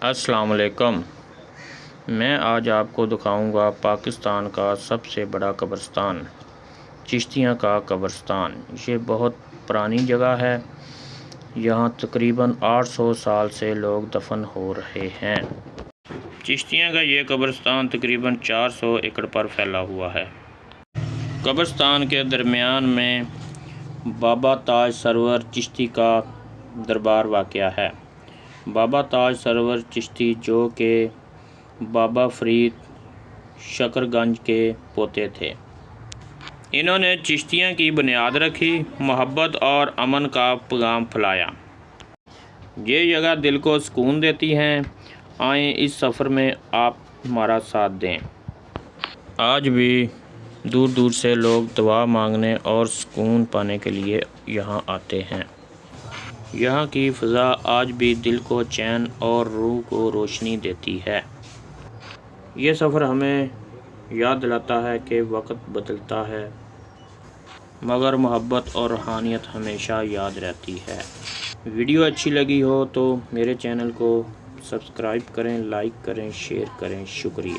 السلام علیکم۔ میں آج آپ کو دکھاؤں گا پاکستان کا سب سے بڑا قبرستان، چشتیاں کا قبرستان۔ یہ بہت پرانی جگہ ہے، یہاں تقریباً 800 سال سے لوگ دفن ہو رہے ہیں۔ چشتیاں کا یہ قبرستان تقریباً 400 ایکڑ پر پھیلا ہوا ہے۔ قبرستان کے درمیان میں بابا تاج سرور چشتی کا دربار واقع ہے۔ بابا تاج سرور چشتی جو کہ بابا فرید شکر گنج کے پوتے تھے، انہوں نے چشتیاں کی بنیاد رکھی، محبت اور امن کا پیغام پھیلایا۔ یہ جگہ دل کو سکون دیتی ہے۔ آئیں اس سفر میں آپ ہمارا ساتھ دیں۔ آج بھی دور دور سے لوگ دعا مانگنے اور سکون پانے کے لیے یہاں آتے ہیں۔ یہاں کی فضا آج بھی دل کو چین اور روح کو روشنی دیتی ہے۔ یہ سفر ہمیں یاد دلاتا ہے کہ وقت بدلتا ہے مگر محبت اور روحانیت ہمیشہ یاد رہتی ہے۔ ویڈیو اچھی لگی ہو تو میرے چینل کو سبسکرائب کریں، لائک کریں، شیئر کریں۔ شکریہ۔